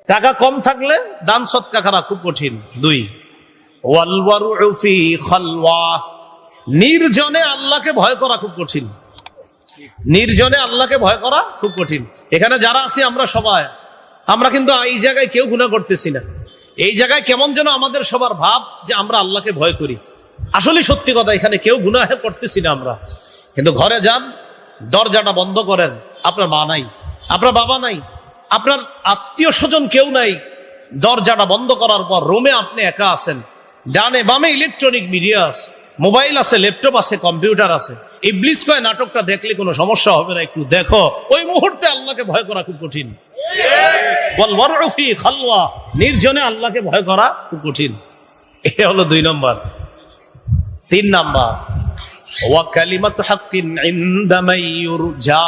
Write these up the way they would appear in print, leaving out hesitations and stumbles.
টাকা কম থাকলে দান সদকা করা খুব কঠিন। 2, ওয়াল ওয়ারউ ফি খালওয়া, নির্জনে আল্লাহকে ভয় করা খুব কঠিন। নির্জনে আল্লাহকে ভয় করা খুব কঠিন। এখানে যারা আছি আমরা সবাই, আমরা কিন্তু এই জায়গায় কেউ গুনাহ করতেছি না। এই জায়গায় কেমন যেন আমাদের সবার ভাব যে আমরা আল্লাহকে ভয় করি। আসলে সত্যি কথা, এখানে কেউ গুনাহ করতেছি না আমরা। কিন্তু ঘরে যান, দরজাটা বন্ধ করেন, আপনার মা নাই, আপনার বাবা নাই, আপনার আত্মীয় স্বজন কেউ নাই। দরজাটা বন্ধ করার পর রুমে আপনি একা আছেন, ডানে বামে ইলেকট্রনিক মিডিয়া আছে, মোবাইল আছে, ল্যাপটপ আছে, কম্পিউটার আছে। ইবলিস কয় নাটকটা দেখলে কোনো সমস্যা হবে না, একটু দেখো। ওই মুহূর্তে আল্লাহকে ভয় করা খুব কঠিন। ওয়াল ওয়ারউ ফি খালওয়া, নির্জনে আল্লাহকে ভয় করা খুব কঠিন। এটা হলো 2 নম্বর। 3 নম্বর, ওয়া কালিমাতু হাক্কিন ইনদা মাইয়ুরজা,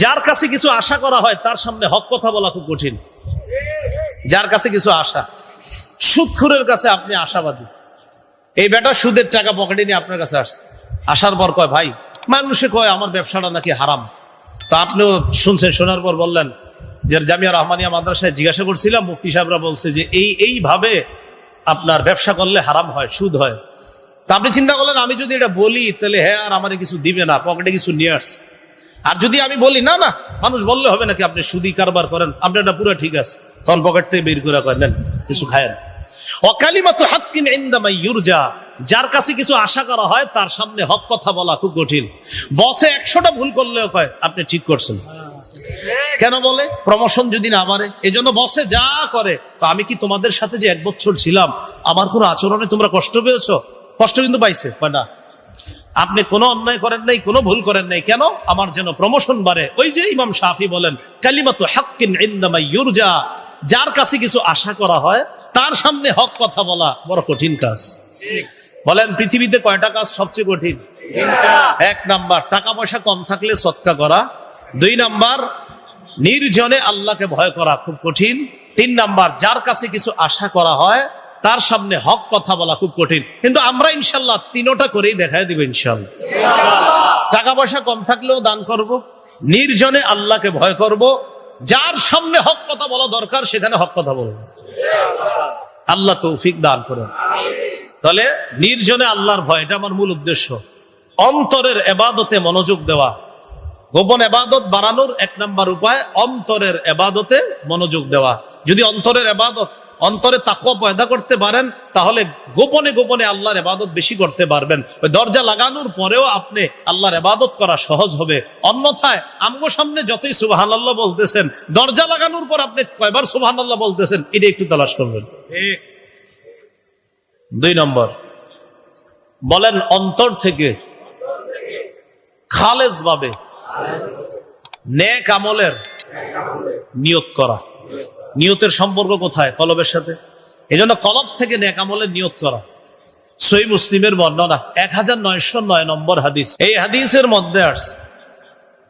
যার কাছে কিছু আশা করা হয় তার সামনে হক কথা বলা খুব কঠিন। যার কাছে কিছু আশা, সুদখোরের কাছে আপনি আশাবাদী, এই বেটা সুদের টাকা পকেটে নিয়ে আপনার কাছে আসছে, আসার পর কয় ভাই, মানুষে কয় আমার ব্যবসাটা নাকি হারাম। তো আপনিও শুনছেন, শোনার পর বললেন যে জামিয়া রহমানিয়া মাদ্রাসায় জিজ্ঞাসা করছিলাম, মুফতি সাহেবরা বলছে যে এইভাবে আপনার ব্যবসা করলে হারাম হয়, সুদ হয়। তা আপনি চিন্তা করলেন আমি যদি এটা বলি তাহলে হ্যাঁ আর আমারে কিছু দিবে না, পকেটে কিছু নিয়ে আসছে। আর যদি আমি বলি না না, মানুষ বললে হবে নাকি আপনি সুদি কারবার করেন, আপনার এটা পুরো ঠিক আছে, তখন পকেট থেকে বের করে করেন কিছু খায়েন। ওয়াকালিমাতু হাক্কিন ইনদা মাইয়ুরজা, যার কাছে কিছু আশা করা হয় তার সামনে হক কথা বলা খুব কঠিন। বসে 100টা ভুল করলেও কয় আপনি ঠিক করছেন। কেন বলে? প্রমোশন যদি না বাড়ে, এজন্য বসে যা করে, তো আমি কি তোমাদের সাথে যে 1 বছর ছিলাম আমার কোনো আচরণে তোমরা কষ্ট পেয়েছো? কষ্ট কিন্তু পাইছে না। আপনি কোনো অন্যায় করেন নাই, কোনো ভুল করেন নাই, কেন? আমার যেন প্রমোশন বাড়ে। ওই যে ইমাম শাফি বলেন কালিমাতু হাক্কিন ইনদা মাইয়ুরজা, যার কাছে কিছু আশা করা হয় তার সামনে হক কথা বলা বড় কঠিন কাজ। বলেন পৃথিবীতে কয়টা কাজ সবচেয়ে কঠিন? 1 নাম্বার, টাকা পয়সা কম থাকলে সদকা করা। 2 নাম্বার, নির্জনে আল্লাহকে ভয় করা খুব কঠিন। 3 নাম্বার, যার কাছে কিছু আশা করা হয় তার সামনে হক কথা বলা খুব কঠিন। কিন্তু আমরা ইনশাল্লাহ 3টা করেই দেখাই দিব ইনশাল্লাহ। টাকা পয়সা কম থাকলেও দান করব, নির্জনে আল্লাহকে ভয় করব, যার সামনে হক কথা বলা দরকার সেখানে হক কথা বলব। আল্লাহ তৌফিক দান করেন। তাহলে নির্জনে আল্লাহর ভয়, এটা আমার মূল উদ্দেশ্য। অন্তরের ইবাদতে মনোযোগ দেওয়া, গোপন ইবাদত বাড়ানোর 1 নাম্বার উপায় অন্তরের ইবাদতে মনোযোগ দেওয়া। যদি অন্তরের ইবাদত, অন্তরে তাকওয়া পয়দা করতে পারেন তাহলে গোপনে গোপনে আল্লাহর ইবাদত বেশি করতে পারবেন। ওই দরজা লাগানোর পরেও আপনি আল্লাহর ইবাদত করা সহজ হবে। অন্যথায় আমগো সামনে যতই সুবহানাল্লাহ বলতেছেন, দরজা লাগানোর পর আপনি কয়বার সুবহানাল্লাহ বলতেছেন এটা একটু তালাশ করবেন। 2 নম্বর, বলেন অন্তর থেকে খালেস ভাবে নেক আমলের নিয়ত করা। নিয়তের সম্পর্ক কোথায়? কলবের সাথে। এজন্য কলব থেকে নেক আমলের নিয়ত করা। সহিহ মুসলিমের বর্ণনা 1909 নম্বর হাদিস। এই হাদিসের মধ্যে আসছে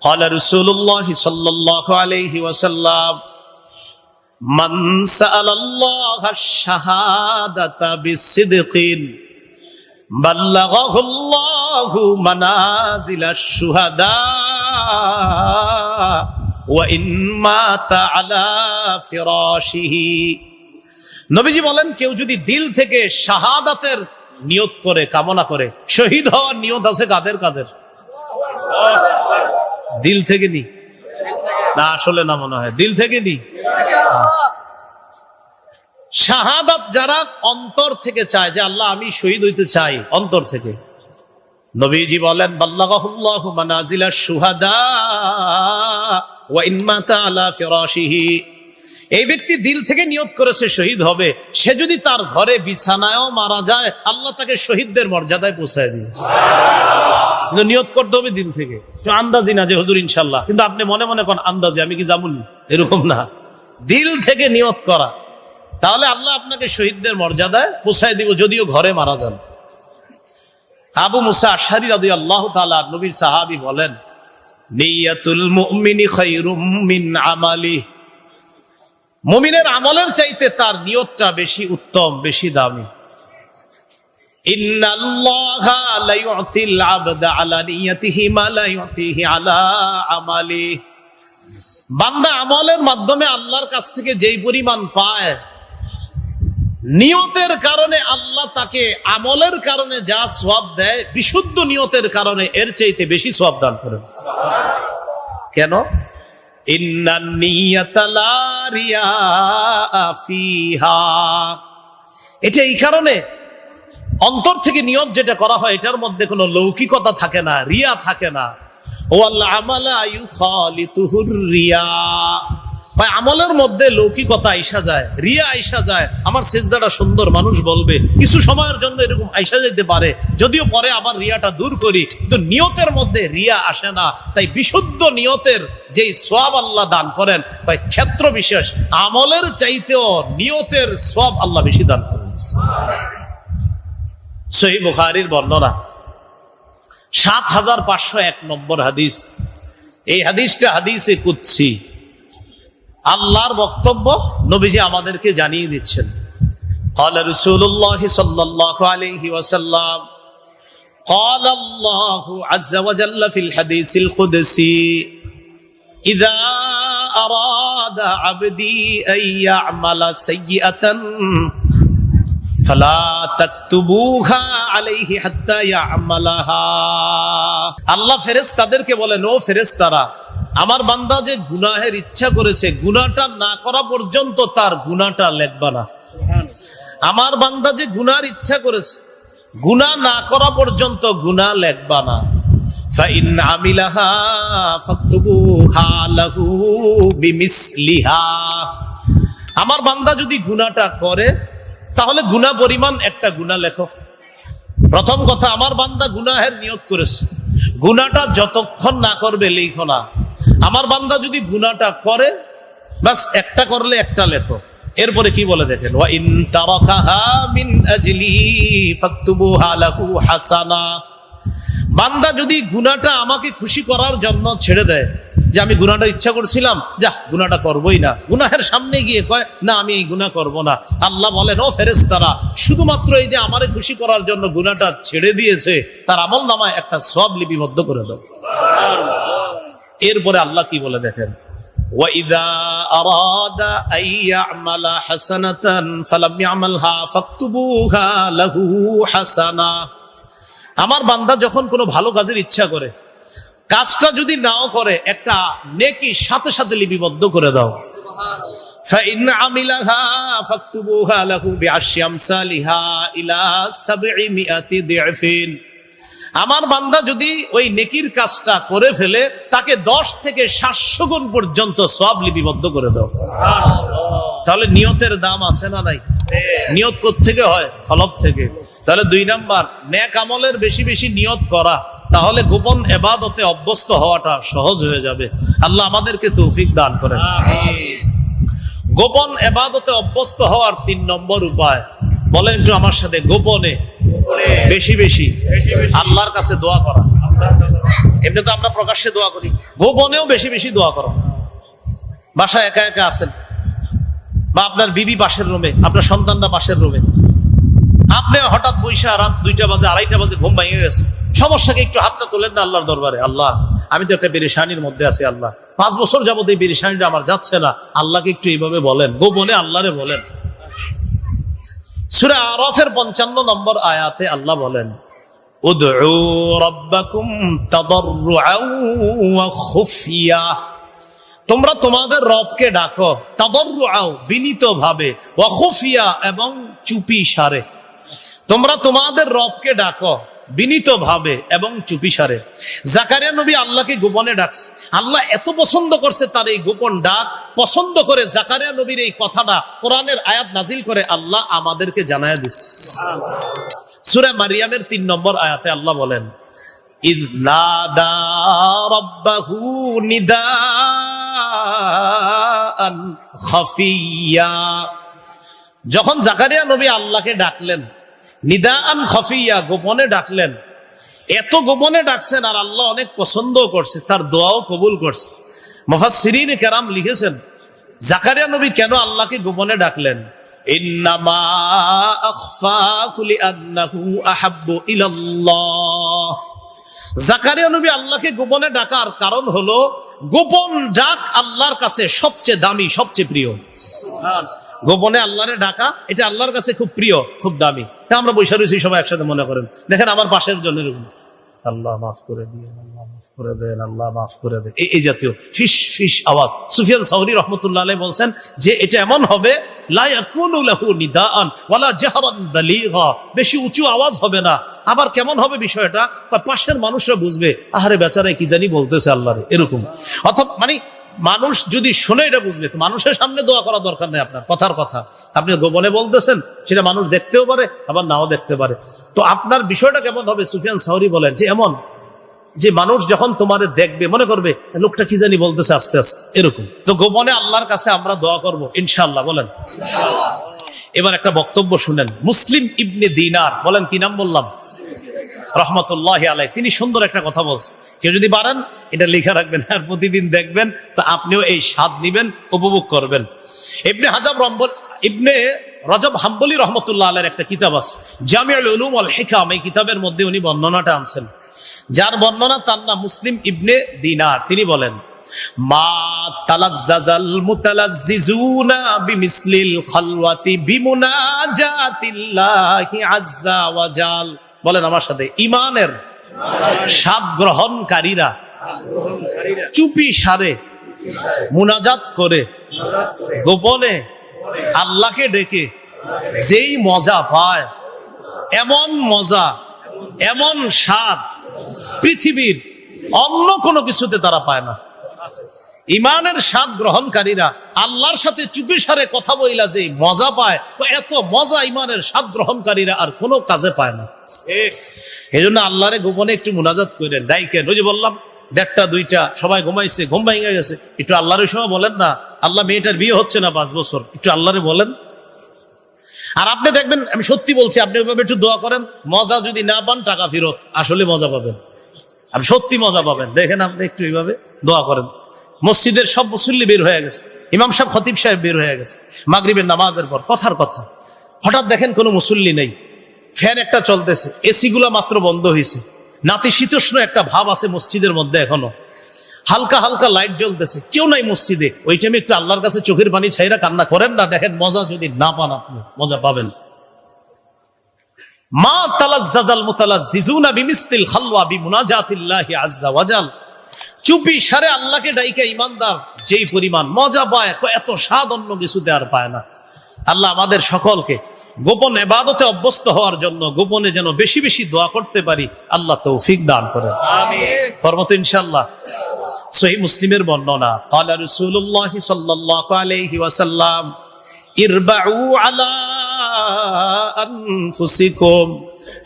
ক্বালা রাসূলুল্লাহ সাল্লাল্লাহু আলাইহি ওয়াসাল্লাম মান সাআলাল্লাহ আশ-শাহাদাতা বিসিদকিন বাল্লাগাহুল্লাহু মানাজিলাশ শুহাদা ওয়া ইন মাতা আলা ফিরাশিহি। নবীজি বলেন কেউ যদি দিল থেকে শাহাদাতের নিয়ত করে, কামনা করে, শহীদ হওয়ার নিয়ত আছে কাদের কাদের? দিল থেকে নি না, আসলে না মনে হয় দিল থেকে নি। শাহাদাত যারা অন্তর থেকে চায় যে আল্লাহ আমি শহীদ হইতে চাই অন্তর থেকে, নবীজি বলেন বাল্লাগাহুল্লাহু মানাজিলাশ শুহাদা ওয়া ইন মাতা আলা ফিরাশিহি। এই ব্যক্তি দিল থেকে নিয়ত করেছে শহীদ হবে, সে যদি তার ঘরে বিছানায়ও মারা যায় আল্লাহ তাকে শহীদদের মর্যাদায় পৌঁছায় দিয়েছে। কিন্তু নিয়ত করতে হবে দিল থেকে, আন্দাজি না যে হুজুর ইনশাল্লাহ, কিন্তু আপনি মনে মনে কোন আন্দাজি আমি কি যাবো, এরকম না। দিল থেকে নিয়ত করা, তাহলে আল্লাহ আপনাকে শহীদদের মর্যাদায় পৌঁছায় দিব যদিও ঘরে মারা যান। আবু মুসা আশআরী রাদিয়াল্লাহু তাআলা নবীর সাহাবী বলেন নিয়াতুল মুমিনি খায়রুম মিন আমালিহি। মুমিনের আমলের চাইতে তার নিয়তটা বেশি উত্তম, বেশি দামি। ইন্নাল্লাহা লা ইউতিল আবদা আলা নিয়াতিহি মা লা ইউতিহি আলা আমালিহি। বান্দা আমলের মাধ্যমে আল্লাহর কাছ থেকে যেই পরিমাণ পায়, নিয়তের কারণে আল্লাহ তাকে আমলের কারণে যা সওয়াব দেয়, বিশুদ্ধ নিয়তের কারণে এর চাইতে বেশি সওয়াব দান করেন। কেন? ইন্নান নিয়াতা লা রিয়া ফিহা। এটা এই কারণে, অন্তর থেকে নিয়ত যেটা করা হয় এটার মধ্যে কোনো লৌকিকতা থাকে না, রিয়া থাকে না। ওয়াল আমালা ইউখালিতুহুর রিয়া। ভাই আমলের মধ্যে লৌকিকতা আইসা যায়, রিয়া আইসা যায়। আমার সিজদাটা সুন্দর, মানুষ বলবে, কিছু সময়ের জন্য এরকম আইসা যেতে পারে, যদিও পরে আবার রিয়াটা দূর করি, কিন্তু নিয়তের মধ্যে রিয়া আসে না। তাই বিশুদ্ধ নিয়তের যেই সওয়াব আল্লাহ দান করেন, ভাই ক্ষেত্র বিশেষ, আমলের চাইতেও নিয়তের সওয়াব আল্লাহ বেশি দান করেন। সহিহ বুখারীর বর্ণনা ৭৫০১ নম্বর হাদিস। এই হাদিসটা হাদিসে কুদসি, আল্লাহর বক্তব্য নবীজি আমাদেরকে জানিয়ে দিচ্ছেন। قال رسول الله صلى الله عليه وسلم قال الله عز وجل في الحديث القدسي إذا أراد عبدي أن يعمل سيئة فلا تكتبوها عليه حتى يعملها। আল্লাহ ফেরেশতাদেরকে বলেন, ও ফেরেশতারা, আমার বান্দা যে গুনাহের ইচ্ছা করেছে, গুনাহটা না করা পর্যন্ত তার গুনাহটা লিখবা না। আমার বান্দা যে গুনার ইচ্ছা করেছে, গুনাহ না করা পর্যন্ত গুনাহ লিখবা না। ফাইন আমিলাহা ফাকতুবুহা লাহু বিমিসলিহা। আমার বান্দা যদি গুনাহটা করে, তাহলে গুনাহ পরিমাণ একটা গুনাহ লেখো। প্রথম কথা, আমার বান্দা গুনাহের নিয়ত করেছে, গুনাহটা যতক্ষণ না করবে লিখো না। আমার বান্দা যদি গুনাহটা করে, বাস একটা করলে একটা লেখো। এরপরে কি বলে দেখেন, ওয়া ইন তারাকাহা মিন আজলি ফাকতুবুহা লাহু হাসানা। বান্দা যদি গুনাহটা আমাকে খুশি করার জন্য ছেড়ে দেয়, যে আমি গুনাহটা ইচ্ছা করছিলাম, যা গুনাহটা করবই না, গুনাহের সামনে গিয়ে কয় না আমি এই গুনাহ করব না, আল্লাহ বলেন, ও ফেরেশতারা, শুধুমাত্র এই যে আমারে খুশি করার জন্য গুনাহটা ছেড়ে দিয়েছে, তার আমলনামায় একটা সওয়াব লিপিবদ্ধ করে দাও। এরপরে আল্লাহ কি বলে দেখেন, وَإِذَا أَرَادَ أَن يَعْمَلَ حَسَنَةً فَلَمْ يَعْمَلْهَا فَاكْتُبُوهَا لَهُ حَسَنَةً। আমার বান্দা যখন কোনো ভালো কাজের ইচ্ছা করে, কাজটা যদি নাও করে, একটা নেকি সাথে সাথে লিপিবদ্ধ করে দাও। فَإِنْ عَمِلَهَا فَاكْتُبُوهَا لَهُ بِعَشْرِ أَمْثَالِهَا إِلَى 700 ضِعْفٍ। আমার বান্দা যদি ওই নেকির কাজটা করে ফেলে, তাকে 10 থেকে 700 গুণ পর্যন্ত সওয়াব লিপিবদ্ধ করে দাও। তাহলে নিয়তের দাম আছে না নাই? নিয়ত কোত্থেকে হয়? কলব থেকে। তাহলে 2 নাম্বার, নেক আমলের বেশি বেশি নিয়ত করা, তাহলে গোপন ইবাদতে অভ্যস্ত হওয়াটা সহজ হয়ে যাবে। আল্লাহ আমাদেরকে তৌফিক দান করেন। গোপন ইবাদতে অভ্যস্ত হওয়ার 3 নম্বর উপায়, বলেন একটু আমার সাথে, গোপনে বেশি বেশি আল্লাহর কাছে দোয়া করা। এমনি তো আমরা প্রকাশ্যে দোয়া করি, গোপনেও বেশি বেশি দোয়া করো। বাসায় একা একা আছেন, বা আপনার বিবি পাশের রুমে, আপনার সন্তানরা পাশের রুমে, আপনি হঠাৎ বৈশা রাত 2টা বাজে 2:30 বাজে ঘুম ভেঙে গেছে, সমস্যাকে একটু হাতটা তোলেন না আল্লাহর দরবারে, আল্লাহ আমি তো একটা পেরেশানির মধ্যে আছি, আল্লাহ 5 বছর যাবত এই পেরেশানিটা আমার যাচ্ছে না, আল্লাহকে একটু এইভাবে বলেন, গোপনে আল্লাহরে বলেন। সূরা আরাফের 55 নম্বর আয়াতে আল্লাহ বলেন, উদউ রাব্বাকুম তাদাররুআন ওয়া খুফিয়া। তোমরা তোমাদের রবকে ডাকো, তাদাররুআন বিনীতভাবে, ওয়া খুফিয়া এবং চুপি সারে। তোমরা তোমাদের রবকে ডাকো বিনীতভাবে এবং চুপি সারে। জাকারিয়া নবী আল্লাহকে গোপনে ডাকছে, আল্লাহ এত পছন্দ করছে তার এই গোপন ডাক, পছন্দ করে জাকারিয়া নবীর এই কথাটা কোরআনের আয়াত নাজিল করে আল্লাহ আমাদেরকে জানায়া দিচ্ছে। সূরা মারিয়ামের 3 নম্বর আয়াতে আল্লাহ বলেন, ইয নাদা রাব্বাহু নিদাআন খাফিয়া। যখন জাকারিয়া নবী আল্লাহকে ডাকলেন, নিদাআন খাফিয়া, গোপনে ডাকলেন, এত গোপনে ডাকছেন আর আল্লাহ অনেক পছন্দ করছে, তার দোয়াও কবুল করছে। মুফাসসিরিন কেরাম লিখেছেন, জাকারিয়া নবী কেন আল্লাহকে গোপনে ডাকলেন? ইন্নামা আখফাহু লিআন্নাহু আহাব্বু ইলাল্লাহ। জাকারিয়া নবী আল্লাহকে গোপনে ডাকার কারণ হলো গোপন ডাক আল্লাহর কাছে সবচেয়ে দামি, সবচেয়ে প্রিয়। গোপনে আল্লাহরে ডাকা এটা আল্লাহর কাছে খুব প্রিয়, খুব দামি। আমরা বৈশা রয়েছি সবাই একসাথে, মনে করেন দেখেন আমার পাশের জনের আল্লাহ মাফ করে দিয়ে, আল্লাহ মাফ করে দেন, আল্লাহ মাফ করে দেন, এই জাতীয় ফিস ফিস আওয়াজ। সুফিয়ান সাউরি রহমতুল্লাহ আলাইহি বলছেন যে এটা এমন হবে লা ইয়াকুনু লাহু নিদাআন ওয়ালা জাহরান বালিগা, বেশি উঁচু আওয়াজ হবে না। আবার কেমন হবে বিষয়টা, পাশের মানুষরা বুঝবে আহারে বেচারা কি জানি বলতেছে আল্লাহরে, এরকম। অথবা মানে মানুষ যদি শুনে এটা বুঝবে, তো মানুষের সামনে দোয়া করা দরকার নেই আপনার, কথার কথা আপনি গোপনে বলতেছেন, সেটা মানুষ দেখতেও পারে আবার নাও দেখতে পারে। তো আপনার বিষয়টা কেমন হবে? সুফিয়ান সাউরি বলেন যে এমন যে মানুষ যখন তোমারে দেখবে মনে করবে লোকটা কি জানি বলতেছে আস্তে আস্তে, এরকম। তো গোপনে আল্লাহর কাছে আমরা দোয়া করব ইনশাআল্লাহ, বলেন ইনশাআল্লাহ। এবার একটা বক্তব্য শুনেন, মুসলিম ইবনে দিনার, বলেন কি নাম বললাম, রহমতুল্লাহি আলাইহি, তিনি সুন্দর একটা কথা বলছেন। কেউ যদি পারেন এটা লিখে রাখবেন আর প্রতিদিন দেখবেন, তো আপনিও এই স্বাদ নিবেন, উপভোগ করবেন। ইবনে রজব হাম্বলি রহমতুল্লাহ আলাইহির একটা কিতাব আছে জামিউল উলুম ওয়াল হিকাম, এই কিতাবের মধ্যে উনি বর্ণনাটা আনছেন, যার বর্ণনা তার নাম মুসলিম ইবনে দিনার। তিনি বলেন মা তালাজ্জাজাল মুতালাজ্জিজুনা বিমিসলিল খালওয়াতি বিমুনাজাতিল্লাহি আযজা ওয়া জাল। বলেন আমার সাথে, ঈমানের স্বাদ গ্রহণকারীরা চুপি সারে মুনাজাত করে গোপনে আল্লাহকে ডেকে যেই মজা পায়, এমন মজা, এমন স্বাদ পৃথিবীর অন্য কোনো কিছুতে তারা পায় না। ঈমানের স্বাদ গ্রহণকারীরা আল্লাহর সাথে চুপি সারে কথা বইলা যে মজা পায়, তো এত মজা ঈমানের স্বাদ গ্রহণকারীরা আর কোনো কাজে পায় না। এই জন্য আল্লাহরে গোপনে একটু মুনাজাত করেন, ডাইকেন। ওই যে বললাম 1টা 2টা সবাই ঘুমাইছে, ঘুম ভেঙে গেছে, একটু আল্লাহরের সময় বলেন না, আল্লাহ মেয়েটার বিয়ে হচ্ছে না 5 বছর, একটু আল্লাহরে বলেন। আর আপনি দেখবেন, আমি সত্যি বলছি, আপনি ওইভাবে একটু দোয়া করেন, মজা যদি না পান টাকা ফেরত, আসলে মজা পাবেন, আপনি সত্যি মজা পাবেন। দেখেন আপনি একটু এইভাবে দোয়া করেন। মসজিদের সব মুসল্লি বের হয়ে গেছে, ইমাম সাহেব খতিব সাহেব বের হয়ে গেছে মাগরিবের নামাজের পর, কথার কথা। হঠাৎ দেখেন কোনো মুসল্লি নেই, ফ্যান একটা চলতেছে, এসি গুলা মাত্র বন্ধ হয়েছে, নাতিশীতোষ্ণ একটা ভাব আছে মসজিদের মধ্যে, এখনো হালকা হালকা লাইট জ্বলতেছে, কেউ নাই মসজিদে। ওই টাইমে একটু আল্লাহর কাছে চোখের পানি ছাইরা কান্না করেন না, দেখেন মজা যদি না পান আপনি, মজা পাবেন। মা তালাজ্জাজাল মুতালাজ্জিজুনা বিমিসলিল খালওয়া বিমুনাজাতিল্লাহি আযজা ওয়া জাল, চুপি সারে আল্লাহকে ডাইকা ঈমানদার যেই পরিমাণ মজা পায়, এত স্বাদ অন্য কিছুতে আর পায় না। আল্লাহ আমাদের সকলকে গোপন ইবাদতে অভ্যস্ত হওয়ার জন্য গোপনে যেন বেশি বেশি দোয়া করতে পারি, আল্লাহ তৌফিক দান করেন, আমিন। ফরমাতে ইনশাআল্লাহ। সহিহ মুসলিমের বর্ণনা, ক্বালা রাসূলুল্লাহ সাল্লাল্লাহু আলাইহি ওয়াসাল্লাম ইরবাউ আলা আনফুসিকুম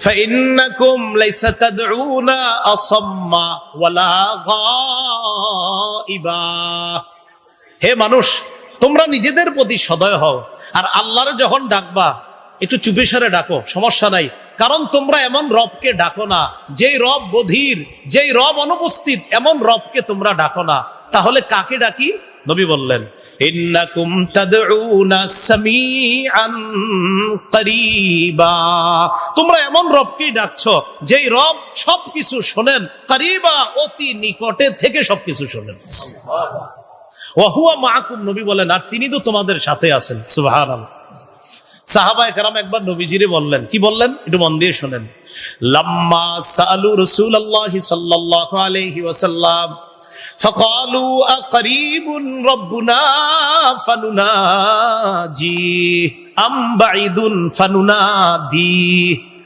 ফাইন্নাকুম লাইসা তাদউনা আসাম্মা ওয়ালা গায়বা। হে মানুষ, তোমরা নিজেদের প্রতি সদয় হও, আর আল্লাহরে যখন ডাকবা একটু চুপে সারে ডাকো, সমস্যা নাই। কারণ তোমরা এমন রবকে ডাকো না যেই রব বধির, যেই রব অনুপস্থিত, এমন রবকে তোমরা ডাকো না। তাহলে কাকে ডাকি? নবী বললেন ইন্নাকুম তাদউনা সামিআন কারীবা, তোমরা এমন রবকেই ডাকছো যেই রব সবকিছু শোনেন, কারীবা অতি নিকটে থেকে সবকিছু শোনেন। ওয়া হুয়া মাআকুম, নবী বলেন আর তিনি তো তোমাদের সাথে আছেন। সুবহানাল্লাহ। সাহাবায়ে কেরাম একবার নবীজিরে বললেন, কি বললেন একটু মন দিয়ে শুনেন। লাম্মা সাআলু রাসূলুল্লাহি সাল্লাল্লাহু আলাইহি ওয়াসাল্লাম ফাকালু আকারীবুন রাব্বুনা ফানুনাজি আম বাঈদুন ফানুনাদি।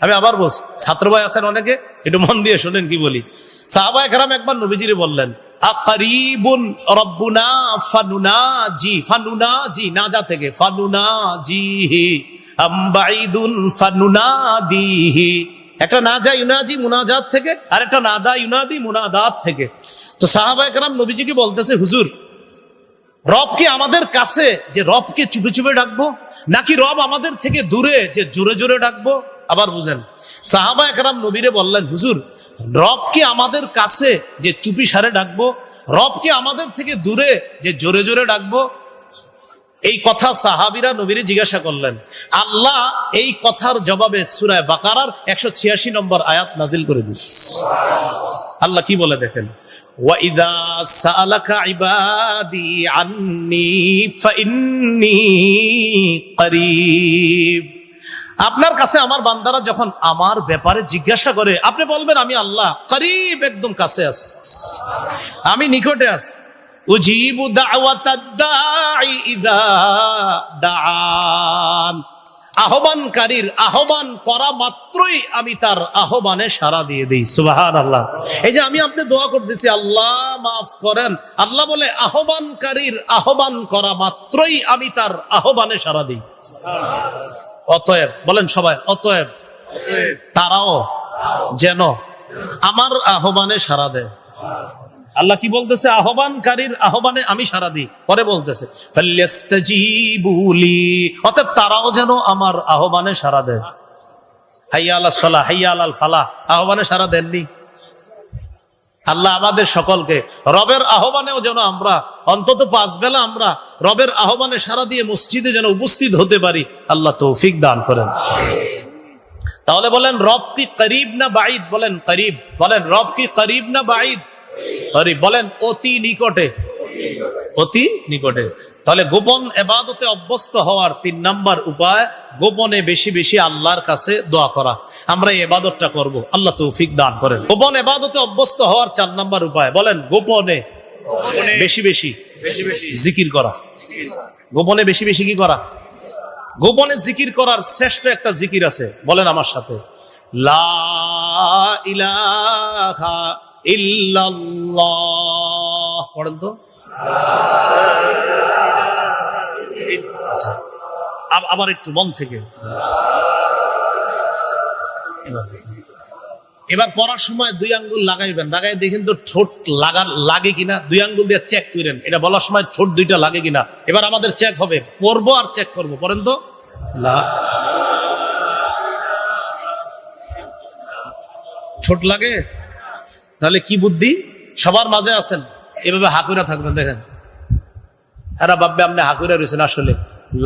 আমি আবার বলছি, ছাত্র ভাই আছেন অনেকে, একটু মন দিয়ে শুনেন কি বলি। সাহাবায়ে কেরাম একবার নবীজিরে বললেন আকারীবুন রাব্বুনা ফানুনাজি, ফানুনাজি নাজা থেকে, ফানুনাজিহি আম বাঈদুন ফানুনাদিহি। একটা নাজা ইউনাজি মুনাজাত থেকে, আর একটা নাদা ইউনাদি মুনাদাত থেকে। তো সাহাবায়ে কেরাম নবীজিকে বলতেছে, হুজুর রব কি আমাদের কাছে যে রবকে চুপে চুপে ডাকবো, নাকি রব আমাদের থেকে দূরে যে জোরে জোরে ডাকবো? আবার বুঝেন, সাহাবায়ে কেরাম নবীরে বললেন, হুজুর রব কি আমাদের কাছে যে চুপি সারে ডাকবো, রব কি আমাদের থেকে দূরে যে জোরে জোরে ডাকবো? এই কথা সাহাবীরা নবীরে জিজ্ঞাসা করলেন। আল্লাহ এই কথার জবাবে সূরা বাকারার 186 নম্বর আয়াত নাজিল করে দিয়েছে। আল্লাহ কি বলে দেখেন, ওয়াইদা সাআলাকা ইবাদি আন্নী ফাইন্নী করিব। আপনার কাছে আমার বান্দারা যখন আমার ব্যাপারে জিজ্ঞাসা করে, আপনি বলবেন আমি আল্লাহ করিব, একদম কাছে আছি, আমি নিকটে আছি। উজিবু দাওয়াতাদ দাঈ ইযা দাআন। আহ্বানকারীর আহ্বান করা মাত্রই আমি তার আহ্বানে সাড়া দিয়ে দেই। সুবহানাল্লাহ। এই যে আমি আপনি দোয়া করতেছি আল্লাহ মাফ করেন, আল্লাহ বলে আহ্বানকারীর আহ্বান করা মাত্রই আমি তার আহ্বানে সাড়া দিই। অতএব বলেন সবাই, অতএব তারাও যেন আমার আহ্বানে সাড়া দেয়। আল্লাহ কি বলতেছে, আহ্বানকারীর আহ্বানে আমি সাড়া দিই। পরে বলতেছে ফাল্যাস্তাজিবু লি, অতএব তারাও যেন আমার আহ্বানে সাড়া দেয়। হাইয়া আলাস সালাহ, হাইয়া আলাল ফালাহ আহ্বানে সাড়া দেননি আল্লাহ আমাদের সকলকে। রবের আহ্বানেও যেন আমরা অন্তত 5 বেলা আমরা রবের আহ্বানে সাড়া দিয়ে মসজিদে যেন উপস্থিত হতে পারি, আল্লাহ তৌফিক দান করেন। তাহলে বলেন রব কি করিব না বাঈদ? বলেন করিব। বলেন রব কি করিব না বাঈদ? করিব। বলেন অতি নিকটে, অতি নিকটে। তাহলে গোপন ইবাদতে অভ্যস্ত হওয়ার 3 নাম্বার উপায়, গোপনে বেশি বেশি আল্লাহর কাছে দোয়া করা। আমরা এই ইবাদতটা করব, আল্লাহ তৌফিক দান করেন। গোপন ইবাদতে অভ্যস্ত হওয়ার 4 নাম্বার উপায়, বলেন গোপনে বেশি বেশি জিকির করা। গোপনে বেশি বেশি কি করা? গোপনে জিকির করার শ্রেষ্ঠ একটা জিকির আছে, বলেন আমার সাথে, লা ইলাহা ইল্লাল্লাহ। পড়েন তো। আবার একটু মন থেকে। এবার পড়ার সময় 2 আঙ্গুল লাগাইবেন, লাগাই দেখেন তো ঠোঁট লাগে কিনা। 2 আঙ্গুল দিয়ে চেক করেন, এটা বলার সময় ঠোঁট 2টা লাগে কিনা। এবার আমাদের চেক হবে, পড়বো আর চেক করবো। পড়েন তো। ঠোঁট লাগে? তাহলে কি বুদ্ধি? সবার মাঝে আছেন, এভাবে হাকুরা থাকবেন। দেখেন এরা ভাববে আপনি হাকুরা রয়েছেন, আসলে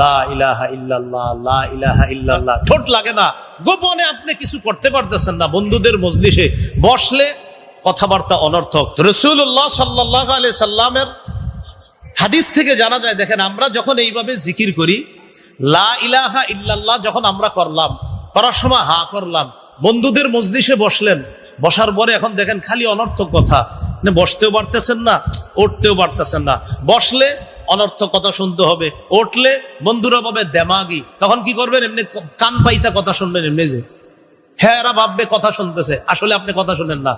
লা ইলাহা ইল্লাল্লাহ, লা ইলাহা ইল্লাল্লাহ। ঠোঁট লাগে না, গোপনে আপনি কিছু করতে পারতেছেন না। বন্ধুদের মজলিসে বসলে কথাবার্তা অনর্থক। রাসূলুল্লাহ সাল্লাল্লাহু আলাইহি সাল্লামের হাদিস থেকে জানা যায়, দেখেন আমরা যখন এইভাবে জিকির করি, লা ইলাহা ইল্লাল্লাহ যখন আমরা করলাম, করার সময় হা করলাম, বন্ধুদের মজলিসে বসলেন, বসার পরে এখন দেখেন খালি অনর্থক কথা, বসতেও পারতেছেন না, উঠতেও পারতেছেন না। বসলে অনর্থক কথা শুনতে হবে, উঠলে বন্ধুরা পাবে দেমাগি, তখন কি করবেন? এমনি কান পাইতা কথা শুনবেন, এমনি যে হ্যাঁ এরা ভাববে কথা শুনতেছে, আসলে আপনি কথা শুনেন না।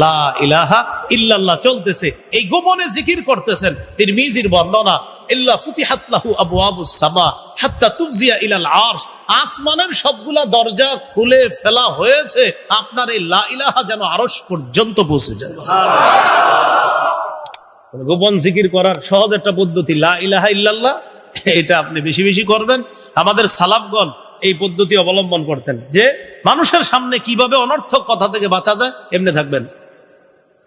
লা ইলাহা ইল্লাল্লাহ চলতেছে, এই গোপনে জিকির করতেছেন। তিরমিজির বর্ণনা, ইল্লা ফুতিহাত লাহু আবওয়াবুস সামা হাত্তা তুফজিয়া ইলাল আরশ। আসমানের সবগুলা দরজা খুলে ফেলা হয়েছে, আপনার এই লা ইলাহা যেন আরশ পর্যন্ত পৌঁছে যায়। গোপন জিকির করার সহজ একটা পদ্ধতি লা ইলাহা ইল্লাল্লাহ, এটা আপনি বেশি বেশি করবেন। আমাদের সালাফগণ এই পদ্ধতি অবলম্বন করতেন, যে মানুষের সামনে কিভাবে অনর্থক কথা থেকে বাঁচা যায় এমনি থাকবেন।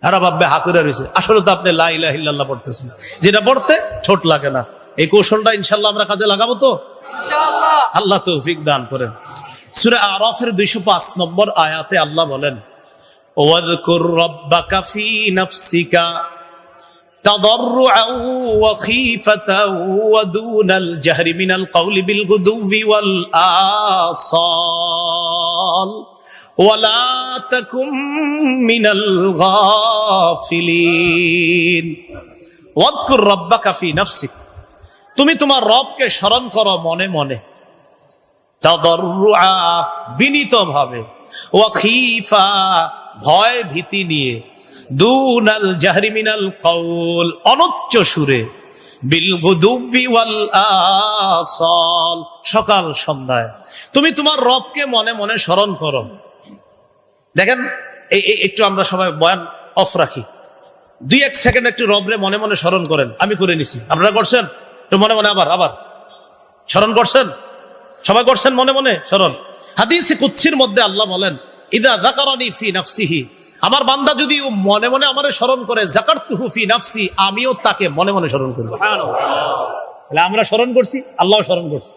এরা ভাববে হাকুরা রয়েছে, আসলে তো আপনি লা ইলাহা ইল্লাল্লাহ পড়তেছেন, যেটা পড়তে ছোট লাগে না। এই কৌশলটা ইনশাআল্লাহ আমরা কাজে লাগাবো তো ইনশাআল্লাহ, আল্লাহ তৌফিক দান করেন। সূরা আরাফের 205 নম্বর আয়াতে আল্লাহ বলেন, ওয়াযকুর রাব্বাকা ফি নাফসিকা তাদাররুআন ওয়া খীফাতান ওয়া দুনাল জাহরি মিনাল কওলি বিল গুদুবি ওয়াল আসাল ওয়ালা তাকুম মিনাল গাফিলিন। ওয়াযকুর রাব্বাকা ফি নাফসিক, তুমি তোমার রবকে স্মরণ করো মনে মনে, তাদাররুআ বিনীতভাবে, ওয়া খীফা ভয় ভীতি নিয়ে, দুনাল জাহরি মিনাল কওল অনুচ্চ সুরে, বিল গুদুবি ওয়াল আসাল সকাল সন্ধ্যায় তুমি তোমার রবকে মনে মনে স্মরণ করো। দেখেন একটু আমরা সবাই বয়ান অফ রাখি, 2-1 সেকেন্ড একটু রবরে মনে মনে স্মরণ করেন। আমি করে নিছি, আপনারা করছেন তো মনে মনে? আবার স্মরণ করছেন? সবাই করছেন মনে মনে স্মরণ? হাদিসে কুদসির মধ্যে আল্লাহ বলেন, ইদা যাকারানি ফি নাফসিহি, আমার বান্দা যদি মনে মনে আমারে স্মরণ করে, যাকারতুহু ফি নাফসি, আমিও তাকে মনে মনে স্মরণ করব। আমরা স্মরণ করছি, আল্লাহ স্মরণ করছি।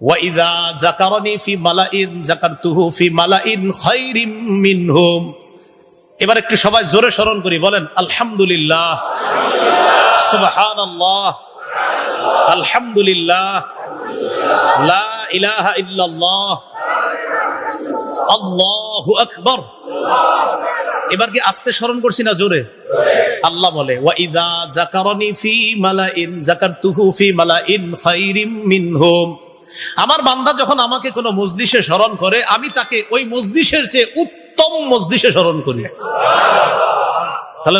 ওয়াইদা যাকারানি ফি মালাইন যাকারতুহু ফি মালাইন খায়রিম মিনহুম। এবার একটু সবাই জোরে স্মরণ করি, বলেন আলহামদুলিল্লাহ, সুবহানাল্লাহ, আলহামদুলিল্লাহ, লা ইলাহা ইল্লাল্লাহ, আল্লাহু আকবার। এবার কি আস্তে স্মরণ করছি না জোরে? আল্লাহ বলে ওয়াইদা যাকারানি ফি মালাইন যাকারতুহু ফি মালাইন খায়রিম মিনহুম। আমার বান্দা যখন আমাকে কোনো মজলিসে স্মরণ করে, আমি তাকে ওই মজলিসের চেয়ে উত্তম মজলিসে স্মরণ করি। তাহলে